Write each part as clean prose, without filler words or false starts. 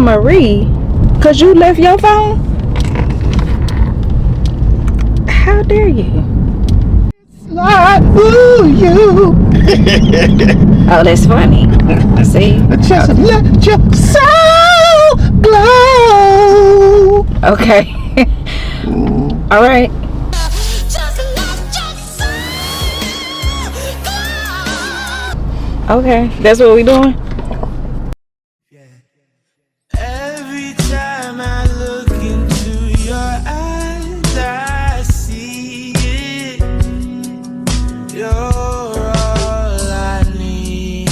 Marie because you left your phone? How dare you? Slide through you. Oh, that's funny. See? Just let your soul glow. Okay. All right. Okay, that's what we doing. Every time I look into your eyes, I see it. You're all I need.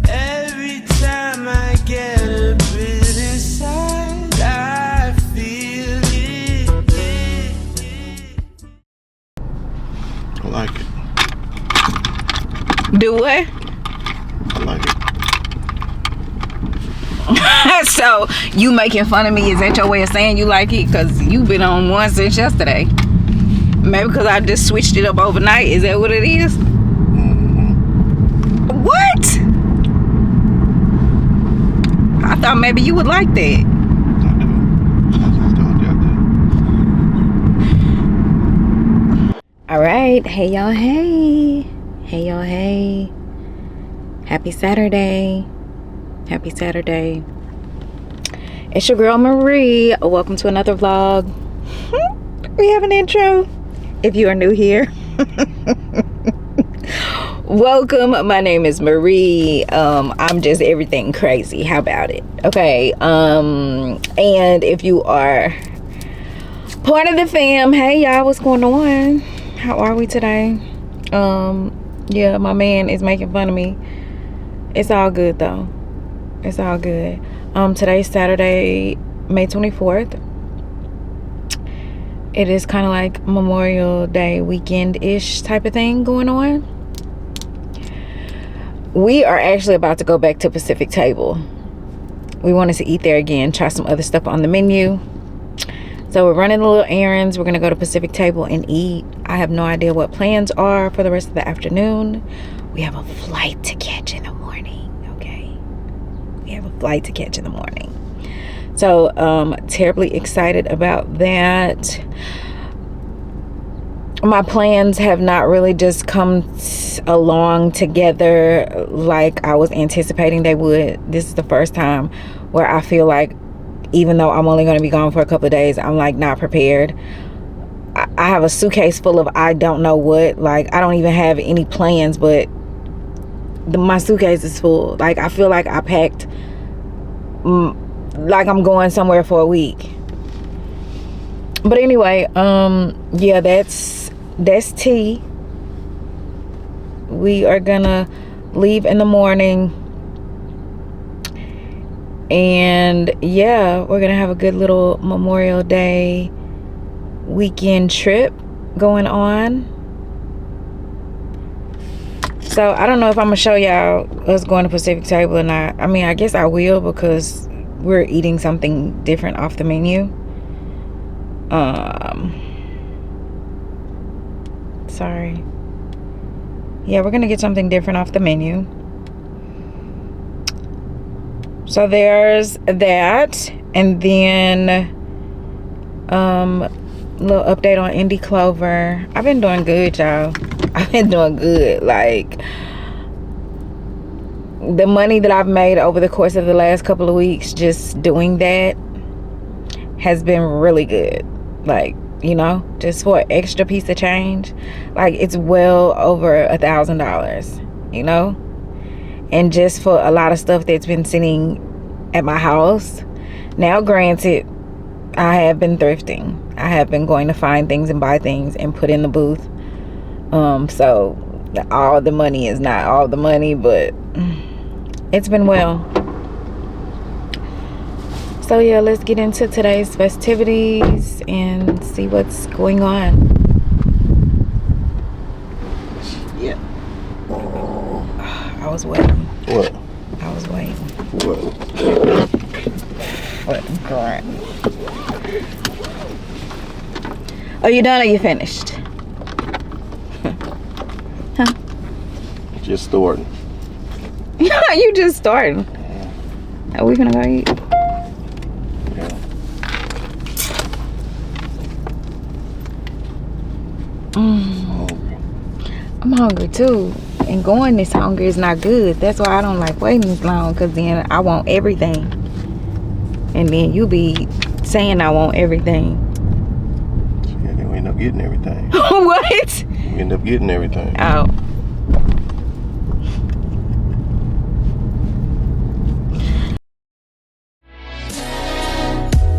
Every time I get a bit inside, I feel it. I like it. Do what? I like it. So you making fun of me? Is that your way of saying you like it? Because you've been on one since yesterday. Maybe because I just switched it up overnight. Is that what it is? Mm-hmm. What? I thought maybe you would like that. I do. I just told you I do. All right. Hey, y'all. Hey. Hey, y'all. Hey. Happy Saturday. Happy Saturday. It's your girl Marie. Welcome to another vlog. We have an intro. If you are new here, welcome. My name is Marie. I'm just everything crazy. How about it? Okay. And if you are part of the fam, hey y'all, what's going on? How are we today? Yeah, my man is making fun of me. It's all good though. It's all good. Today's Saturday, May 24th. It is kind of like Memorial Day weekend-ish type of thing going on. We are actually about to go back to Pacific Table. We wanted to eat there again, try some other stuff on the menu. So we're running a little errands. We're going to go to Pacific Table and eat. I have no idea what plans are for the rest of the afternoon. We have a flight to catch in the morning, okay? We have a flight to catch in the morning. So, terribly excited about that. My plans have not really just come along together like I was anticipating they would. This is the first time where I feel like, even though I'm only going to be gone for a couple of days, I'm like not prepared. I have a suitcase full of I don't know what. Like, I don't even have any plans, but my suitcase is full. Like, I feel like I packed like I'm going somewhere for a week. But anyway, yeah, that's tea. We are gonna leave in the morning, and yeah, we're gonna have a good little Memorial Day weekend trip going on. So I don't know if I'm gonna show y'all us going to Pacific Table or not. I mean, I guess I will, because we're eating something different off the menu. Sorry. Yeah, we're gonna get something different off the menu. So there's that, and then little update on Indie Clover. I've been doing good, y'all. I've been doing good. Like, the money that I've made over the course of the last couple of weeks just doing that has been really good. Like, you know, just for an extra piece of change, like, it's well over $1,000, you know. And just for a lot of stuff that's been sitting at my house. Now, granted, I have been thrifting. I have been going to find things and buy things and put in the booth. So all the money is not all the money, but it's been well. So yeah, let's get into today's festivities and see what's going on. Yeah. I was waiting. What? I was waiting. What? What? Correct. Are you done or you finished? Huh? Just starting. You just starting. Are we gonna go eat? Yeah. Hungry. I'm hungry too. And going this hungry is not good. That's why I don't like waiting this long, because then I want everything. And then you be saying I want everything. Yeah, then we end up getting everything. What? We end up getting everything. Oh.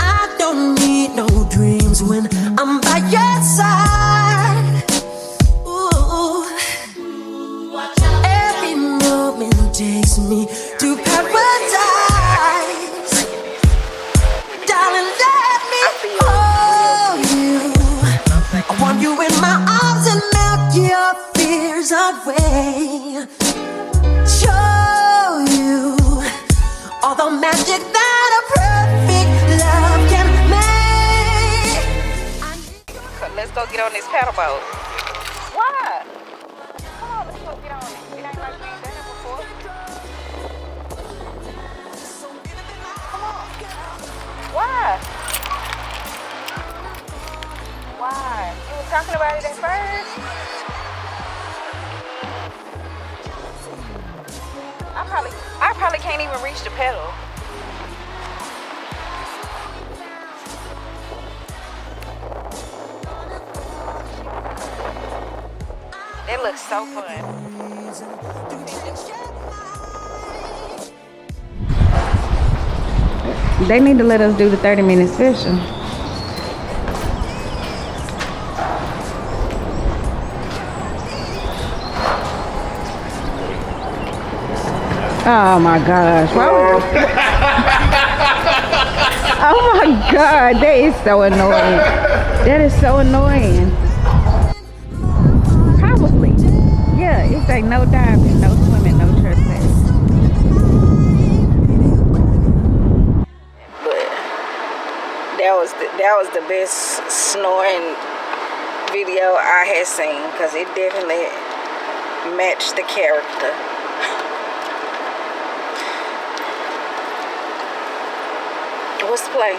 I don't need no dreams when I'm by your side. Ooh. Every moment takes me to paradise. Darling, let me hold you. I want you in my arms and melt your fears away. Show you all the magic that a perfect love can make. Let's go get on this paddle boat. Why? Come on, let's go get on it. It ain't like we ain't done it before. Come on. Why? Why? You were talking about it at first? I probably can't even reach the pedal. It looks so fun. They need to let us do the 30 minutes fishing. Oh my gosh. Why would Oh my God, that is so annoying. That is so annoying. Probably. Yeah, it's like no diving, no swimming, no trespassing. But that was the best snoring video I had seen, because it definitely matched the character. What's the play?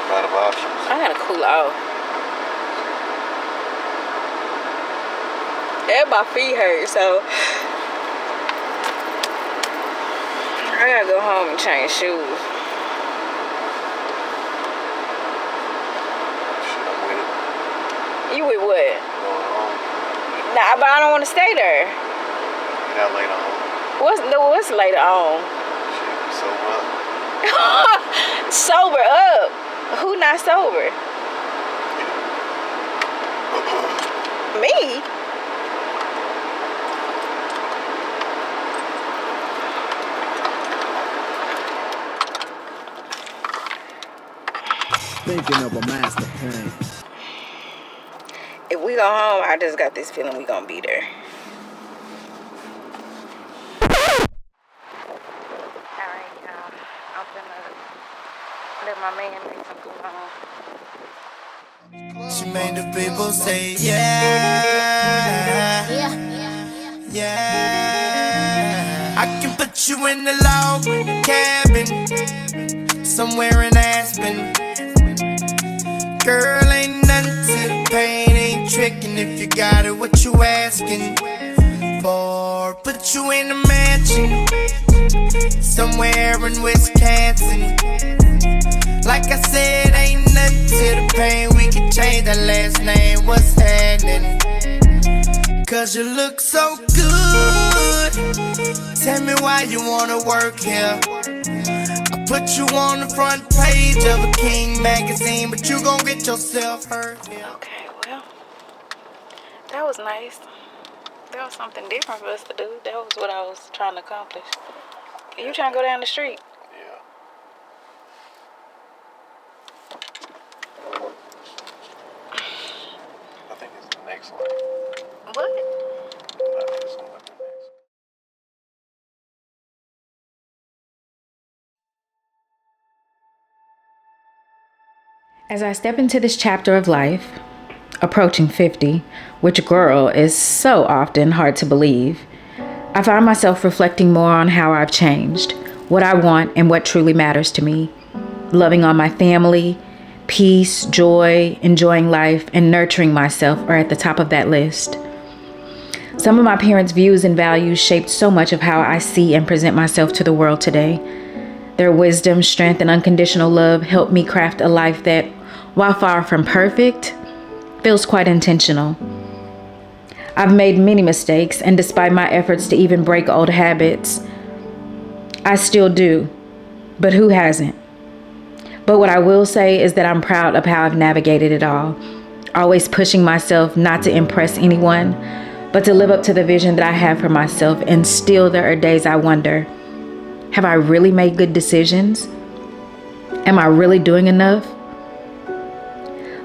A lot of options. I gotta cool off. And my feet hurt, so I gotta go home and change shoes. Shit, I'm with it. You with what? Going home. Nah, but I don't want to stay there. Get out later on. What's later on? Shit, sober up. Sober up? Who not sober? Me? Thinking of a master plan. If we go home, I just got this feeling we gonna be there. Alright, y'all. I'm gonna let my man make some food home. She made the people say yeah, yeah. I can put you in the log cabin somewhere in Aspen. Girl, ain't nothing to the pain, ain't tricking if you got it, what you asking for? Put you in a mansion somewhere in Wisconsin. Like I said, ain't nothing to the pain, we can change that last name, what's happening? Cause you look so good, tell me why you wanna work here. I put you on the front page of a King magazine, but you gon' get yourself hurt here. Okay, well, that was nice. That was something different for us to do. That was what I was trying to accomplish. You trying to go down the street? Yeah. I think it's the next one. What? Not this one, but the next one. As I step into this chapter of life, approaching 50, which girl is so often hard to believe, I find myself reflecting more on how I've changed, what I want, and what truly matters to me. Loving on my family, peace, joy, enjoying life, and nurturing myself are at the top of that list. Some of my parents' views and values shaped so much of how I see and present myself to the world today. Their wisdom, strength, and unconditional love helped me craft a life that, while far from perfect, feels quite intentional. I've made many mistakes, and despite my efforts to even break old habits, I still do. But who hasn't? But what I will say is that I'm proud of how I've navigated it all, always pushing myself not to impress anyone, but to live up to the vision that I have for myself. And still there are days I wonder, have I really made good decisions? Am I really doing enough?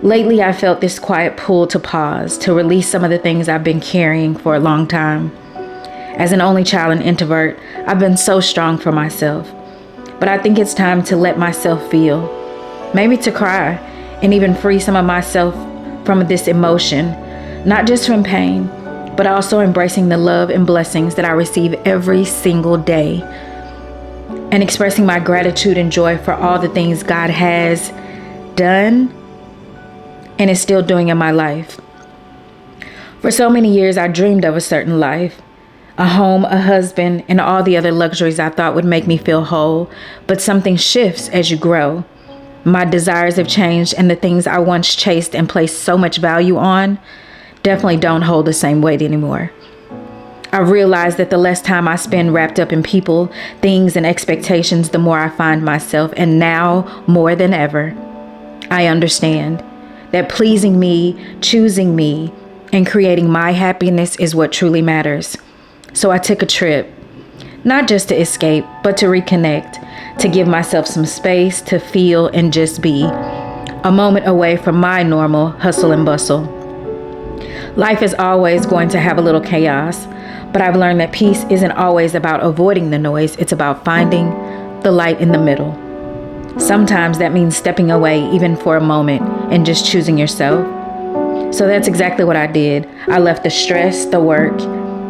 Lately, I felt this quiet pull to pause, to release some of the things I've been carrying for a long time. As an only child and introvert, I've been so strong for myself. But I think it's time to let myself feel, maybe to cry, and even free some of myself from this emotion, not just from pain, but also embracing the love and blessings that I receive every single day, and expressing my gratitude and joy for all the things God has done and is still doing in my life. For so many years, I dreamed of a certain life, a home, a husband, and all the other luxuries I thought would make me feel whole. But something shifts as you grow. My desires have changed, and the things I once chased and placed so much value on definitely don't hold the same weight anymore. I realize that the less time I spend wrapped up in people, things, and expectations, the more I find myself. And now, more than ever, I understand that pleasing me, choosing me, and creating my happiness is what truly matters. So I took a trip, not just to escape, but to reconnect, to give myself some space to feel and just be, a moment away from my normal hustle and bustle. Life is always going to have a little chaos, but I've learned that peace isn't always about avoiding the noise. It's about finding the light in the middle. Sometimes that means stepping away even for a moment and just choosing yourself. So that's exactly what I did. I left the stress, the work,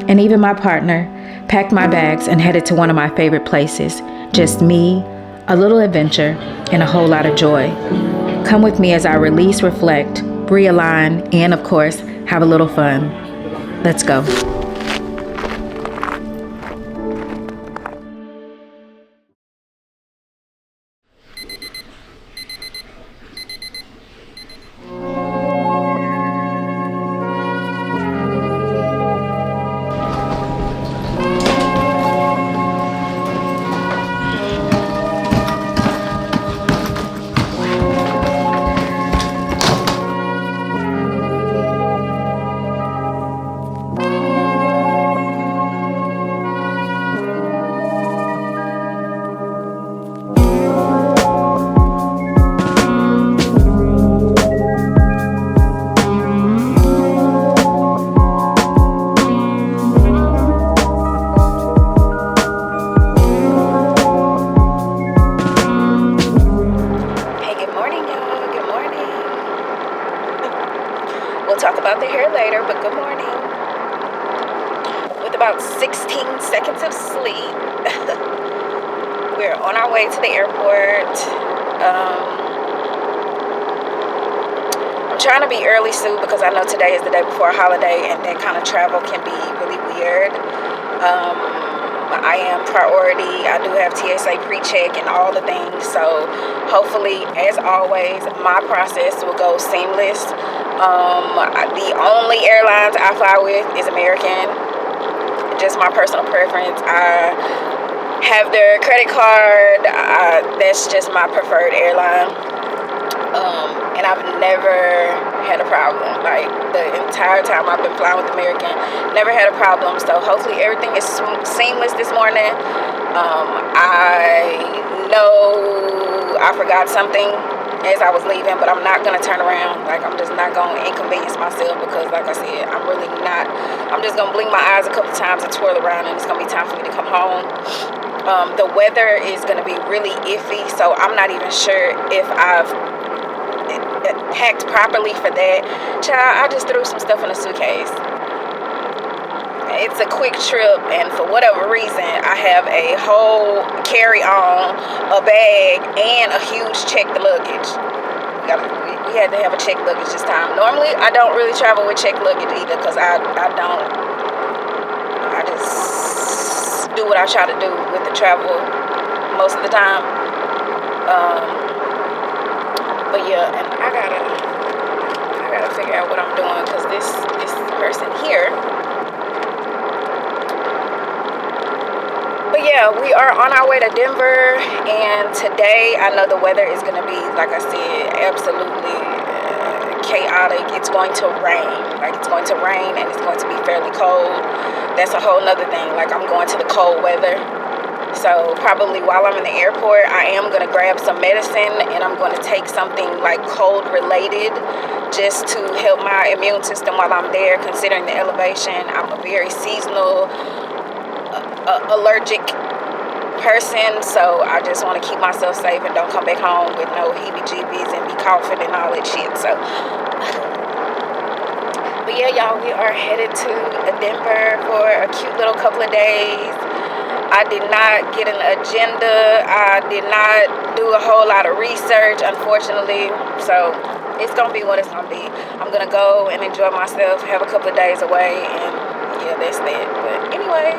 and even my partner, packed my bags and headed to one of my favorite places. Just me, a little adventure, and a whole lot of joy. Come with me as I release, reflect, realign, and of course, have a little fun. Let's go. Talk about the hair later, but good morning. With about 16 seconds of sleep, we're on our way to the airport. I'm trying to be early, Sue, because I know today is the day before a holiday, and that kind of travel can be really weird. I am priority. I do have TSA pre-check and all the things, so hopefully, as always, my process will go seamless. The only airlines I fly with is American. Just my personal preference. I have their credit card. That's just my preferred airline. And I've never had a problem. Like, the entire time I've been flying with American, never had a problem. So hopefully everything is seamless this morning. I know I forgot something as I was leaving, but I'm not going to turn around. Like, I'm just not going to inconvenience myself because, like I said, I'm just going to blink my eyes a couple times and twirl around, and it's going to be time for me to come home. The weather is going to be really iffy, so I'm not even sure if I've packed properly for that. Child, I just threw some stuff in a suitcase. it's a quick trip, and for whatever reason, I have a whole carry-on, a bag, and a huge checked luggage. We had to have a checked luggage this time. Normally, I don't really travel with checked luggage either, because I just do what I try to do with the travel most of the time. But yeah, and I gotta figure out what I'm doing, because this person here. But yeah, we are on our way to Denver, and today I know the weather is going to be, like I said, absolutely chaotic. It's going to rain. Like, it's going to rain, and it's going to be fairly cold. That's a whole nother thing. Like, I'm going to the cold weather. So probably while I'm in the airport, I am going to grab some medicine, and I'm going to take something like cold related just to help my immune system while I'm there, considering the elevation. I'm a very seasonal allergic person, so I just want to keep myself safe and don't come back home with no heebie-jeebies and be coughing and all that shit. So but yeah, y'all, we are headed to Denver for a cute little couple of days. I did not get an agenda. I did not do a whole lot of research, unfortunately, so it's gonna be what it's gonna be. I'm gonna go and enjoy myself, have a couple of days away, and yeah, that's that. But anyway,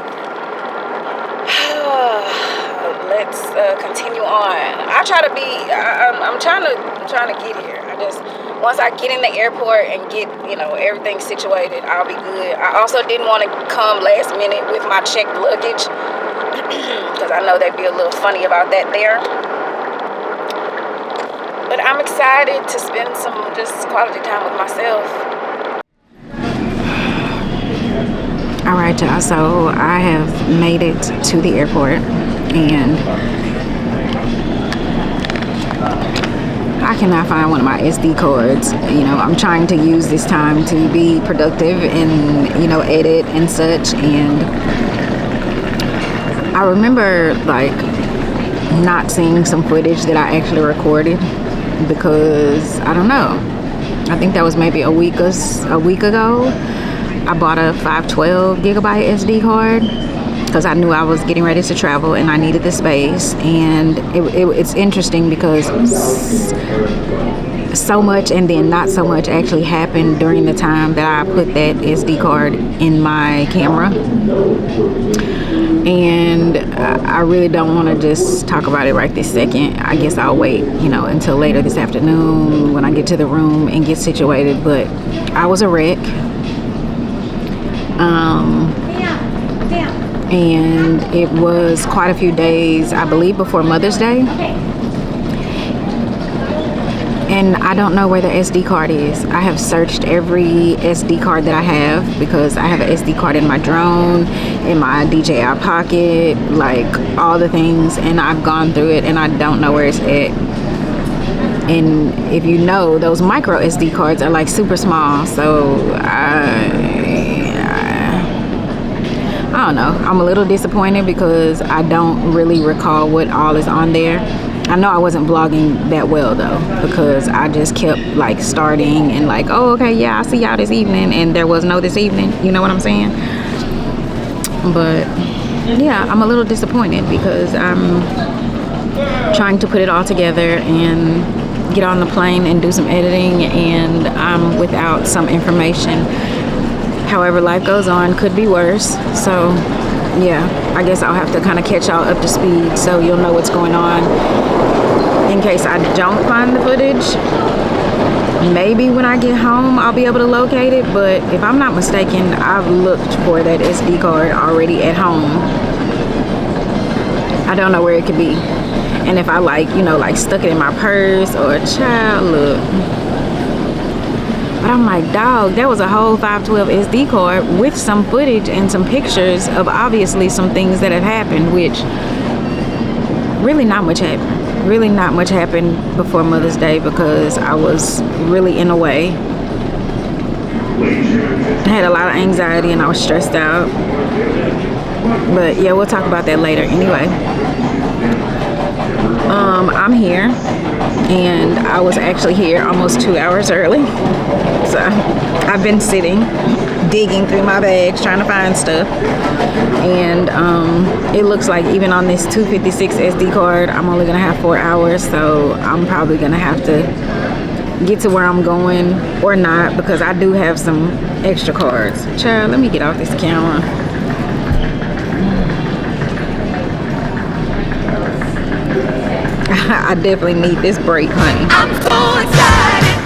let's continue on. I try to be. I'm trying to get here. Once I get in the airport and get everything situated, I'll be good. I also didn't want to come last minute with my checked luggage because I know they'd be a little funny about that there. But I'm excited to spend some just quality time with myself. All right, y'all, so I have made it to the airport, and I cannot find one of my SD cards. I'm trying to use this time to be productive and, edit and such, and I remember, not seeing some footage that I actually recorded because, I don't know, I think that was maybe a week ago. I bought a 512 gigabyte SD card because I knew I was getting ready to travel and I needed the space. And it's interesting because so much and then not so much actually happened during the time that I put that SD card in my camera. And I really don't want to just talk about it right this second. I guess I'll wait, until later this afternoon when I get to the room and get situated. But I was a wreck. And it was quite a few days, I believe, before Mother's Day. And I don't know where the SD card is. I have searched every SD card that I have because I have an SD card in my drone, in my DJI Pocket, all the things, and I've gone through it and I don't know where it's at. And if you know, those micro SD cards are super small, so I don't know. I'm a little disappointed because I don't really recall what all is on there. I know I wasn't vlogging that well though, because I just kept starting and oh, okay, yeah, I'll see y'all this evening, and there was no this evening. You know what I'm saying? But yeah, I'm a little disappointed because I'm trying to put it all together and get on the plane and do some editing, and I'm without some information. However, life goes on, could be worse. So yeah, I guess I'll have to kind of catch y'all up to speed so you'll know what's going on in case I don't find the footage. Maybe when I get home I'll be able to locate it, but if I'm not mistaken, I've looked for that SD card already at home. I don't know where it could be, and if I stuck it in my purse or child, look. But I'm like, dog, that was a whole 512 SD card with some footage and some pictures of obviously some things that have happened, which really not much happened. Really not much happened before Mother's Day because I was really in a way. I had a lot of anxiety and I was stressed out. But yeah, we'll talk about that later. Anyway, I'm here, and I was actually here almost 2 hours early. So I've been sitting digging through my bags trying to find stuff, and it looks like even on this 256 SD card I'm only gonna have 4 hours, so I'm probably gonna have to get to where I'm going or not, because I do have some extra cards. Child, let me get off this camera. I definitely need this break, honey. I'm so excited.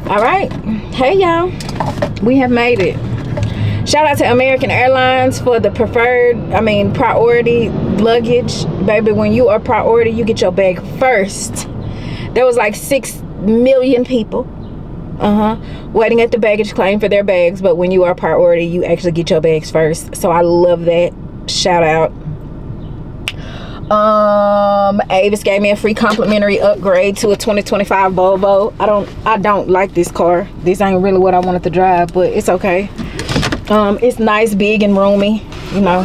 All right, hey y'all, we have made it. Shout out to American Airlines for the priority luggage. Baby, when you are priority, you get your bag first. There was like 6 million people waiting at the baggage claim for their bags, but when you are priority, you actually get your bags first. So I love that. Shout out. Avis gave me a free complimentary upgrade to a 2025 Volvo. I don't like this car. This ain't really what I wanted to drive, but it's okay. It's nice, big, and roomy. You know,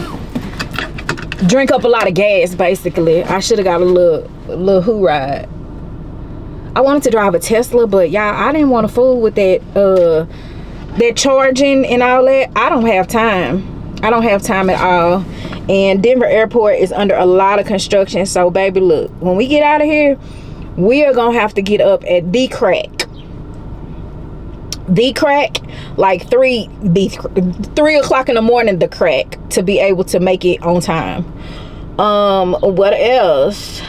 drink up a lot of gas. Basically, I should have got a little who ride. I wanted to drive a Tesla, but y'all, I didn't want to fool with that charging and all that. I don't have time at all. And Denver airport is under a lot of construction, so baby, look, when we get out of here, we are gonna have to get up at the crack like 3 o'clock in the morning, the crack, to be able to make it on time. What else?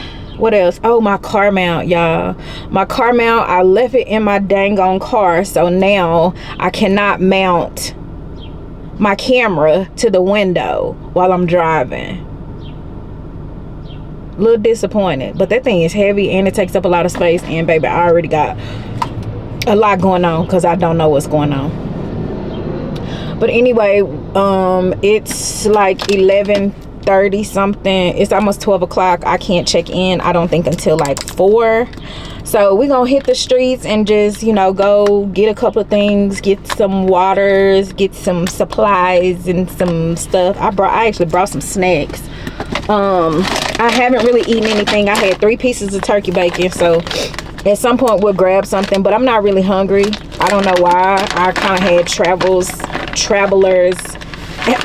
Oh, my car mount, y'all. My car mount, I left it in my dang on car, so now I cannot mount my camera to the window while I'm driving. A little disappointed, but that thing is heavy and it takes up a lot of space, and baby, I already got a lot going on because I don't know what's going on. But anyway, it's like 11:30 something. It's almost 12 o'clock. I can't check in, I don't think, until like 4. So we're gonna hit the streets and just, you know, go get a couple of things, get some waters, get some supplies and some stuff. I actually brought some snacks. I haven't really eaten anything. I had 3 pieces of turkey bacon, so at some point we'll grab something, but I'm not really hungry. I don't know why. I kind of had traveler's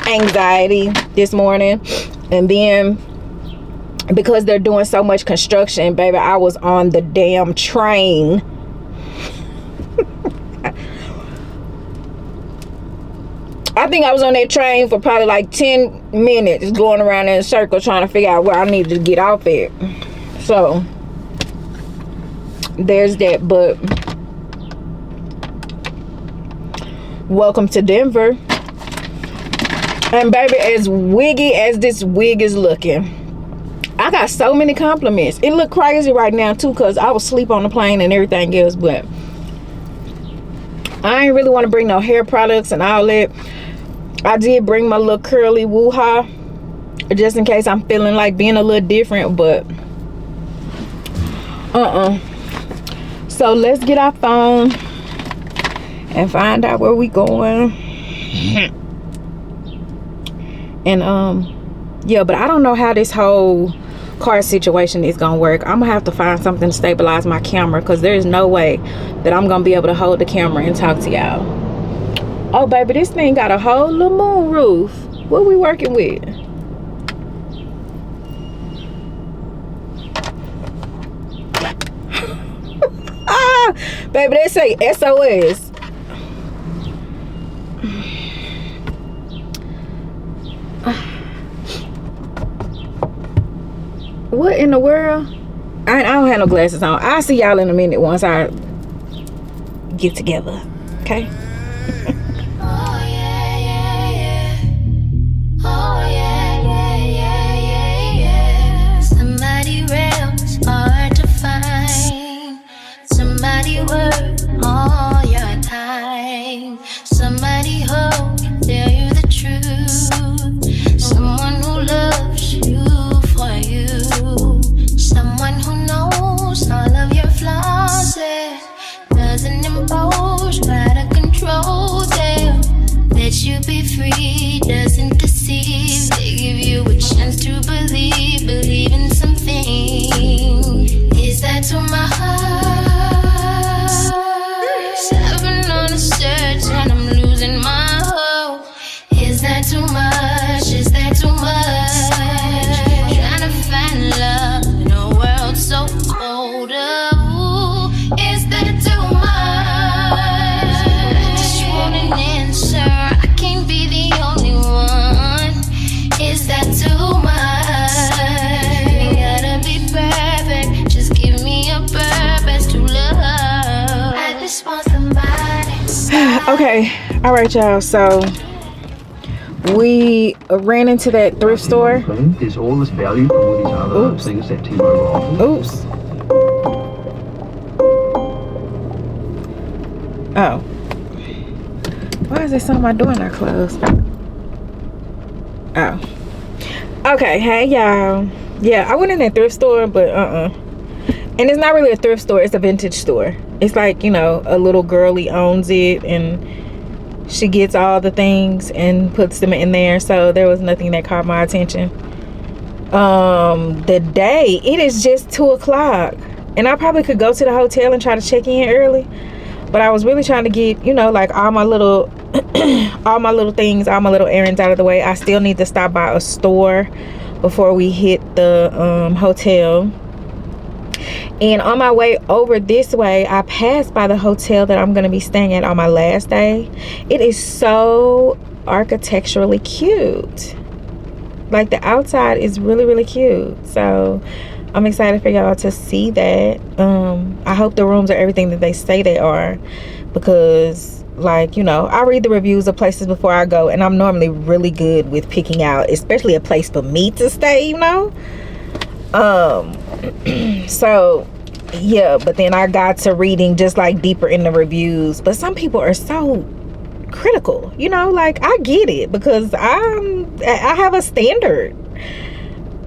anxiety this morning, and then because they're doing so much construction, baby, I was on the damn train. I think I was on that train for probably like 10 minutes going around in a circle trying to figure out where I needed to get off at. So there's that. But welcome to Denver. And baby, as wiggy as this wig is looking, I got so many compliments. It look crazy right now too, because I was asleep on the plane and everything else, but I ain't really want to bring no hair products and all that. I did bring my little curly woo-ha just in case I'm feeling like being a little different, but so let's get our phone and find out where we going. And yeah, but I don't know how this whole car situation is gonna work. I'm gonna have to find something to stabilize my camera, because there's no way that I'm gonna be able to hold the camera and talk to y'all. Oh baby, this thing got a whole little moon roof. What we working with? Baby, they say SOS. What in the world? I don't have no glasses on. I'll see y'all in a minute once I get together. Okay? Oh yeah, yeah, yeah. Oh yeah, yeah, yeah, yeah, yeah. Somebody real is hard to find. Somebody worth all your time. Somebody who can tell you the truth. Someone who loves you for you. Someone who knows all of your flaws. Doesn't impose, try to control them. Let you be free, doesn't deceive. They give you a chance to believe in something. Is that to my heart? 'Cause I've been on a search and I'm losing my hope. Is that too much? Is that too much? Trying to find love in a world so cold. Oh, is that too much? I just want an answer. I can't be the only one. Is that too much? Ain't gotta be perfect. Just give me a purpose to love. I just want somebody. Okay. All right, y'all. So we ran into that thrift store. Is all this value from all these other Oops. things that T-Mobile offers? Oops. Oh. Why is this on my door not closed? Oh. Okay, hey y'all. Yeah, I went in that thrift store, but and it's not really a thrift store, it's a vintage store. It's like, you know, a little girlie owns it and she gets all the things and puts them in there. So there was nothing that caught my attention. The day, it is just 2:00, and I probably could go to the hotel and try to check in early, but I was really trying to get, you know, like all my little all my little things, all my little errands out of the way. I still need to stop by a store before we hit the hotel. And on my way over this way, I passed by the hotel that I'm going to be staying at on my last day. It is so architecturally cute. Like the outside is really, really cute. So I'm excited for y'all to see that. I hope the rooms are everything that they say they are, because, like, you know, I read the reviews of places before I go, and I'm normally really good with picking out, especially a place for me to stay, you know. So yeah, but then I got to reading just like deeper in the reviews, but some people are so critical, you know. Like, I get it, because I have a standard,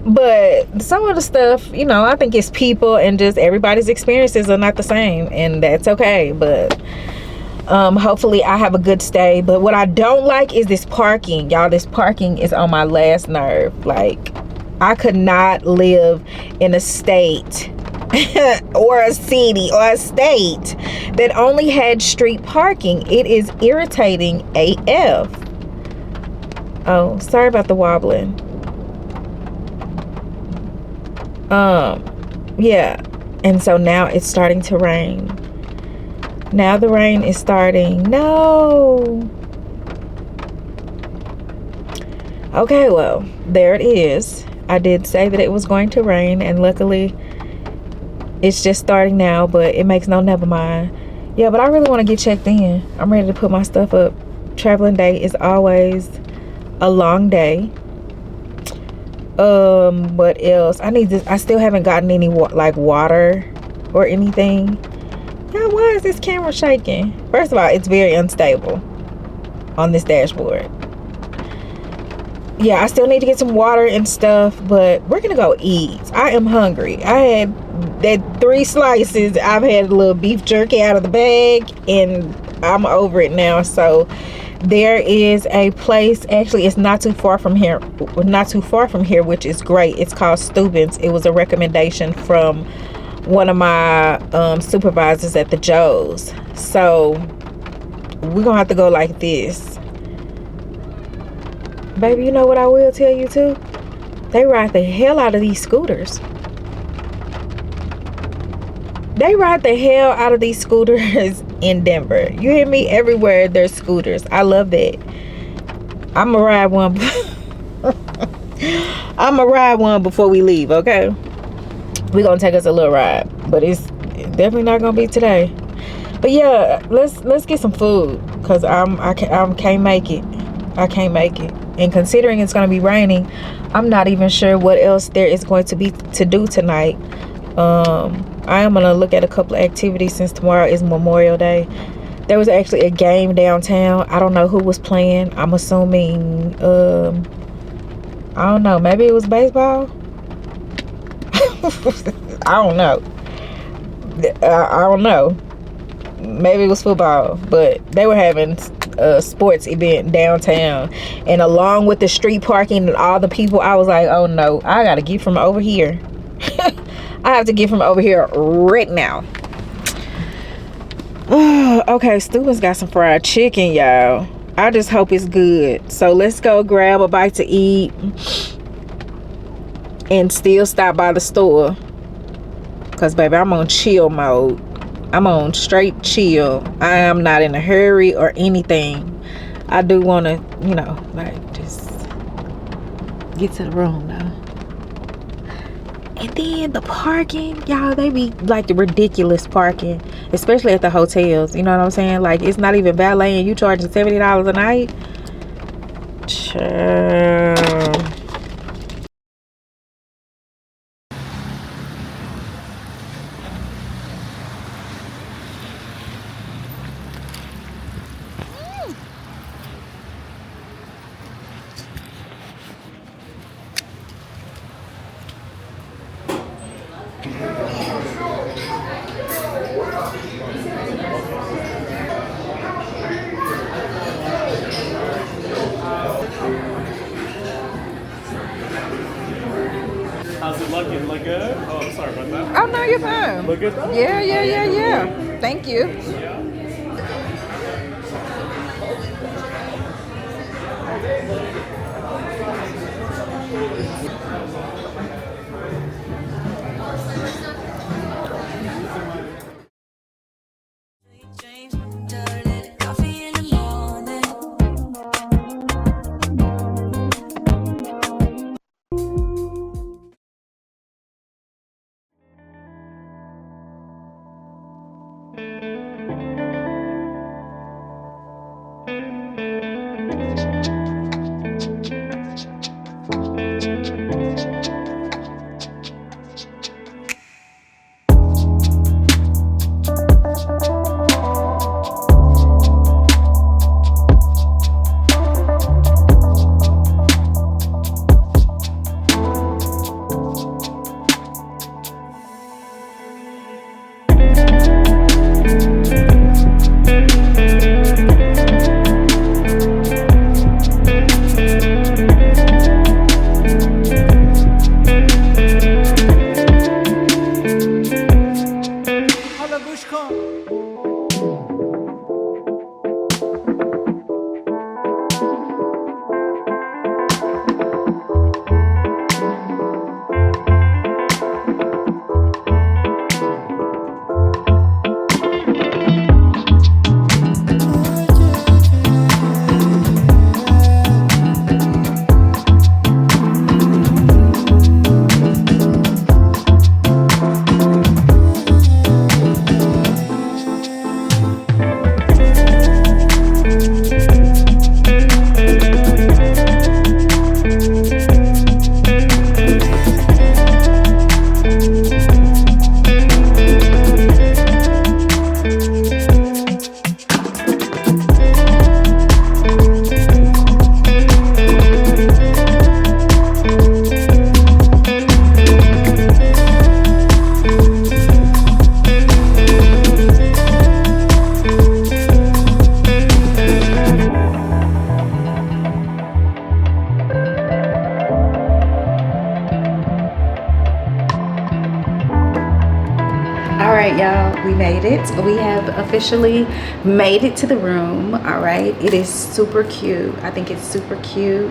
but some of the stuff, you know, I think it's people, and just everybody's experiences are not the same, and that's okay. But hopefully I have a good stay. But what I don't like is this parking, y'all. This parking is on my last nerve. Like, I could not live in a state or a city or a state that only had street parking. It is irritating AF. Oh, sorry about the wobbling. Yeah, and so now it's starting to rain. Now the rain is starting. No. Okay, well, there it is. I did say that it was going to rain, and luckily it's just starting now, but it makes no never mind. Yeah, but I really want to get checked in. I'm ready to put my stuff up. Traveling day is always a long day. What else? I still haven't gotten any water or anything. Yeah, why is this camera shaking? First of all, it's very unstable on this dashboard. Yeah, I still need to get some water and stuff, but we're gonna go eat. I am hungry. I had that 3 slices. I've had a little beef jerky out of the bag, and I'm over it now. So there is a place, actually it's not too far from here, which is great. It's called Steuben's. It was a recommendation from one of my supervisors at the Joe's. So we're gonna have to go like this. Baby, you know what I will tell you too? They ride the hell out of these scooters. They ride the hell out of these scooters in Denver. You hear me? Everywhere there's scooters. I love that. I'ma ride one. I'ma ride one before we leave, okay? We're gonna take us a little ride, but it's definitely not gonna be today. But yeah, let's get some food, cause I can't make it. I can't make it. And considering it's gonna be raining, I'm not even sure what else there is going to be to do tonight. I am gonna look at a couple of activities since tomorrow is Memorial Day. There was actually a game downtown. I don't know who was playing. I'm assuming I don't know, maybe it was baseball. I don't know. I don't know. Maybe it was football, but they were having a sports event downtown, and along with the street parking and all the people, I was like, oh no, I gotta get from over here. I have to get from over here right now. Okay, Steuben's got some fried chicken, y'all. I just hope it's good. So let's go grab a bite to eat and still stop by the store, because baby, I'm on chill mode. I'm on straight chill. I am not in a hurry or anything. I do want to, you know, like, just get to the room now. And then the parking, y'all, they be like the ridiculous parking, especially at the hotels. You know what I'm saying? Like, it's not even valet and you charging $70 a night. Child. How's it looking? Look good? Oh, I'm sorry about that. Oh, no, you're fine. Look good though? Yeah. Thank you. Y'all, we made it. We have officially made it to the room. All right, it is super cute. I think it's super cute.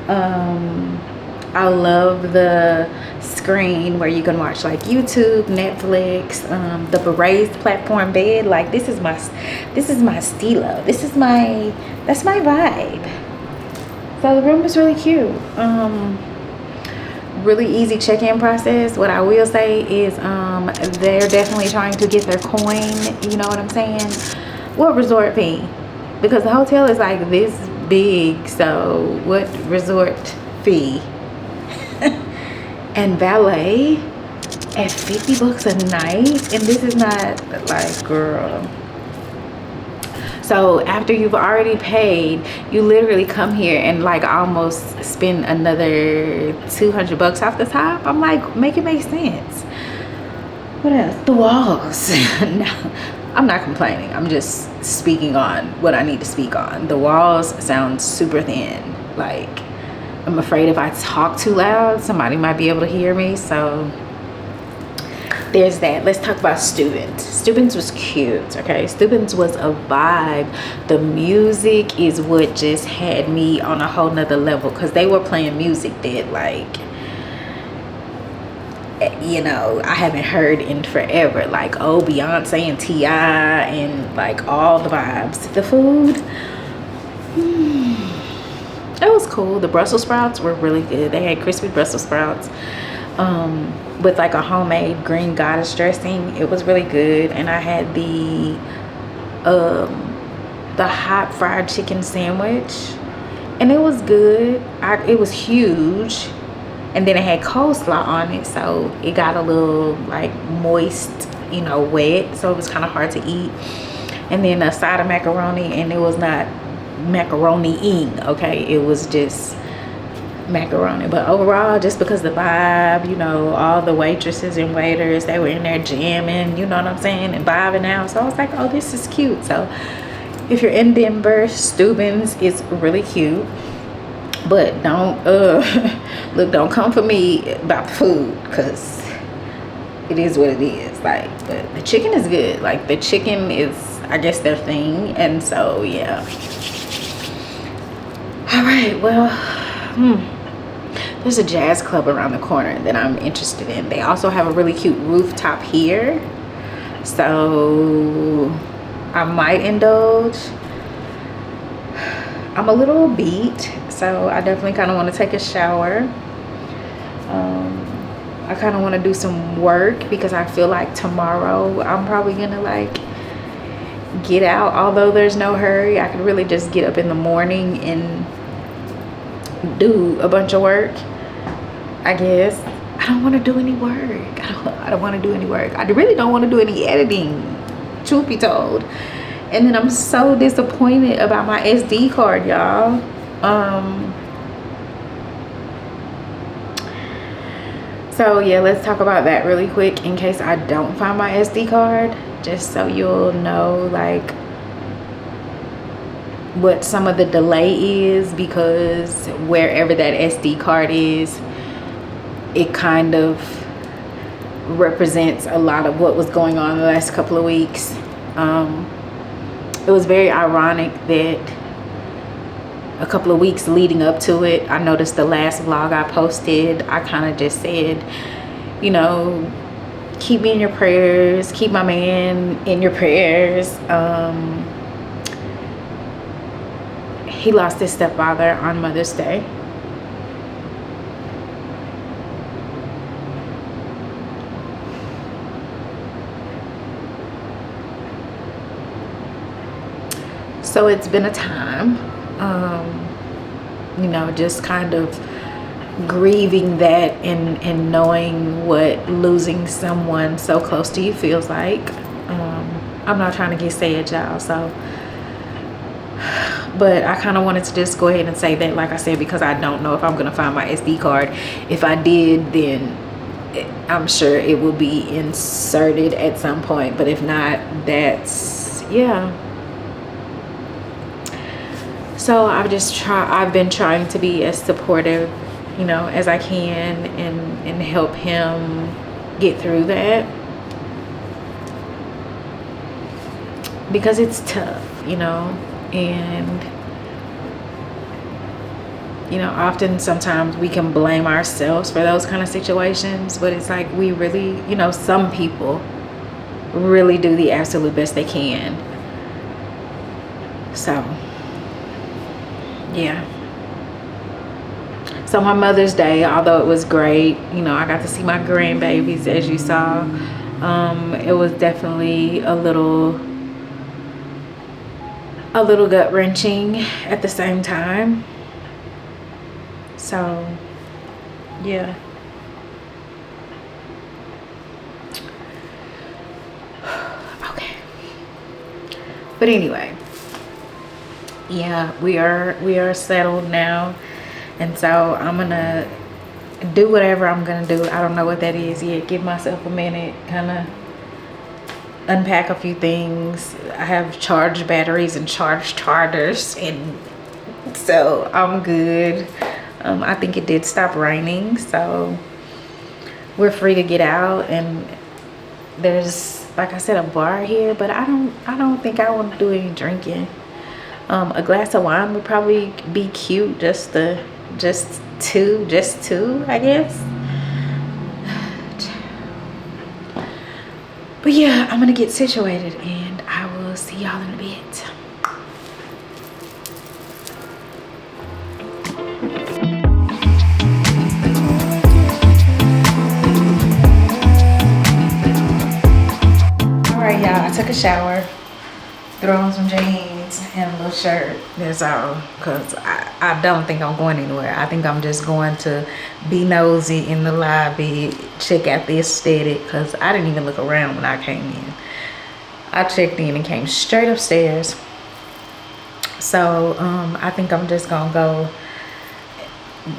I love the screen where you can watch like YouTube, Netflix, the raised platform bed. Like, this is my stilo. That's my vibe. So the room is really cute. really easy check-in process. What I will say is they're definitely trying to get their coin, you know what I'm saying? What resort fee? Because the hotel is like this big, so what resort fee? And valet at 50 bucks a night, and this is not like, girl. So after you've already paid, you literally come here and like almost spend another 200 bucks off the top. I'm like, make it make sense. What else? The walls. No, I'm not complaining. I'm just speaking on what I need to speak on. The walls sound super thin. Like, I'm afraid if I talk too loud, somebody might be able to hear me. So there's that. Let's talk about Steuben's. Steuben's was cute, okay? Steuben's was a vibe. The music is what just had me on a whole nother level, because they were playing music that, like, you know, I haven't heard in forever. Like, oh, Beyonce and T.I. and like all the vibes. The food, it was cool. The Brussels sprouts were really good. They had crispy Brussels sprouts with like a homemade green goddess dressing. It was really good. And I had the hot fried chicken sandwich, and it was good. It was huge, and then it had coleslaw on it, so it got a little like moist, you know, wet, so it was kind of hard to eat. And then a side of macaroni, and it was not macaroni-ing, okay, it was just macaroni. But overall, just because the vibe, you know, all the waitresses and waiters, they were in there jamming, you know what I'm saying, and vibing out. So I was like, oh, this is cute. So if you're in Denver, Steuben's is really cute. But don't look, don't come for me about the food, because it is what it is. Like, but the chicken is good. Like, the chicken is, I guess, their thing. And so yeah. All right, well, there's a jazz club around the corner that I'm interested in. They also have a really cute rooftop here, so I might indulge. I'm a little beat, so I definitely kind of want to take a shower. I kind of want to do some work, because I feel like tomorrow I'm probably gonna like get out. Although there's no hurry, I could really just get up in the morning and do a bunch of work, I guess. I don't want to do any work. I don't want to do any work. I really don't want to do any editing, truth be told. And then I'm so disappointed about my SD card, y'all. So yeah, let's talk about that really quick in case I don't find my SD card, just so you'll know like what some of the delay is, because wherever that SD card is, it kind of represents a lot of what was going on the last couple of weeks. It was very ironic that a couple of weeks leading up to it, I noticed the last vlog I posted, I kind of just said, you know, keep me in your prayers, keep my man in your prayers. He lost his stepfather on Mother's Day. So it's been a time, you know, just kind of grieving that and knowing what losing someone so close to you feels like. I'm not trying to get sad, y'all, so, but I kind of wanted to just go ahead and say that, like I said, because I don't know if I'm gonna find my SD card. If I did, then I'm sure it will be inserted at some point, but if not, that's, yeah. So I've been trying to be as supportive, you know, as I can, and help him get through that, because it's tough, you know. And you know, often sometimes we can blame ourselves for those kind of situations, but it's like we really, you know, some people really do the absolute best they can. So yeah, So my Mother's Day, although it was great, you know, I got to see my grandbabies, as you saw. It was definitely a little gut-wrenching at the same time. So yeah. Okay. But anyway, yeah, we are settled now, and so I'm gonna do whatever I'm gonna do. I don't know what that is yet. Give myself a minute, kind of unpack a few things. I have charged batteries and charged chargers, and so I'm good. I think it did stop raining, so we're free to get out. And there's, like I said, a bar here, but I don't think I want to do any drinking. A glass of wine would probably be cute, just two, I guess. But yeah, I'm gonna get situated, and I will see y'all in a bit. Alright, y'all, I took a shower, threw on some jeans and a little shirt. That's all, because I don't think I'm going anywhere. I think I'm just going to be nosy in the lobby, check out the aesthetic, because I didn't even look around when I came in. I checked in and came straight upstairs. So I think I'm just gonna go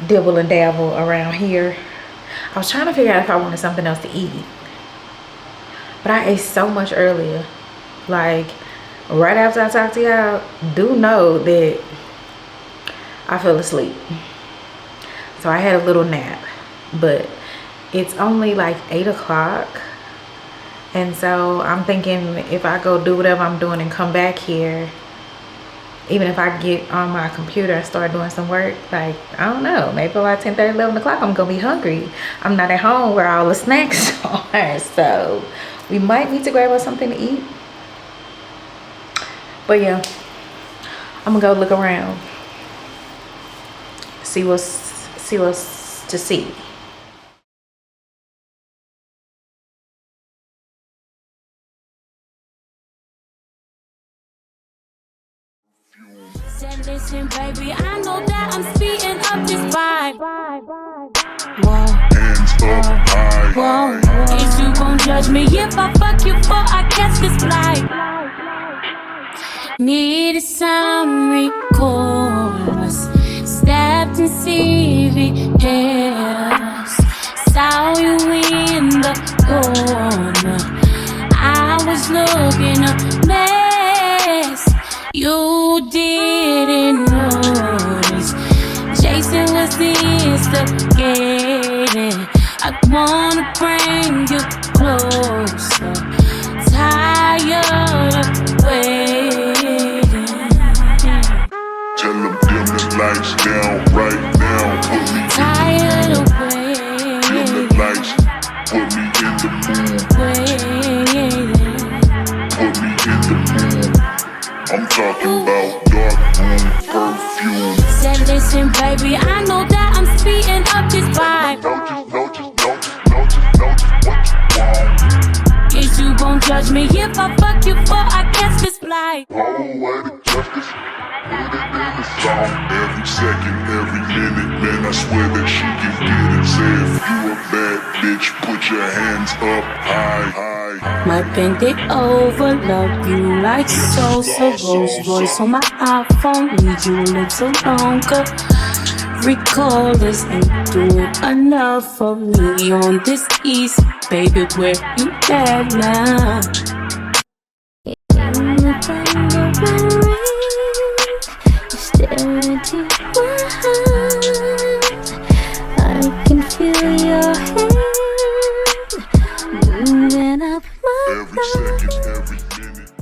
dibble and dabble around here. I was trying to figure out if I wanted something else to eat, but I ate so much earlier. Like, right after I talked to y'all, do know that I fell asleep. So I had a little nap, but it's only like 8 o'clock. And so I'm thinking, if I go do whatever I'm doing and come back here, even if I get on my computer and start doing some work, like, I don't know, maybe by 10:30, 11 o'clock, I'm gonna be hungry. I'm not at home where all the snacks are. So we might need to grab us something to eat. But yeah, I'm gonna go look around, see what's to see. Said, listen, baby, I know that I'm speeding up this vibe. Whoa, whoa, is you gon' judge me if I fuck you for I catch this flight? Needed some recourse, stepped in serious, saw you in the corner. I was looking a mess. You didn't notice. Jason was instigating. I wanna bring you closer. Tired of waiting. Tell them dim the lights down right now. Put me Tired of waiting. dim the lights. Put me in the mood. Waiting. Put me in the mood. I'm talking about dark room perfume. Said, listen, baby, I know that I'm speeding up this vibe. Know just what you want. Is you gon' judge me if I fuck you for I catch this flight? Whole way to justice. Put it in the song. Every second, every minute, man, I swear that she can get it. Say if you a bad bitch, put your hands up high. Might bend it over, love you like Sosa. Rolls Royce on my iPhone, need you a little longer. Recallers ain't doing enough for me on this east, baby, where you at now? Stare into my eyes, I can feel your hand moving up my Every second, every minute.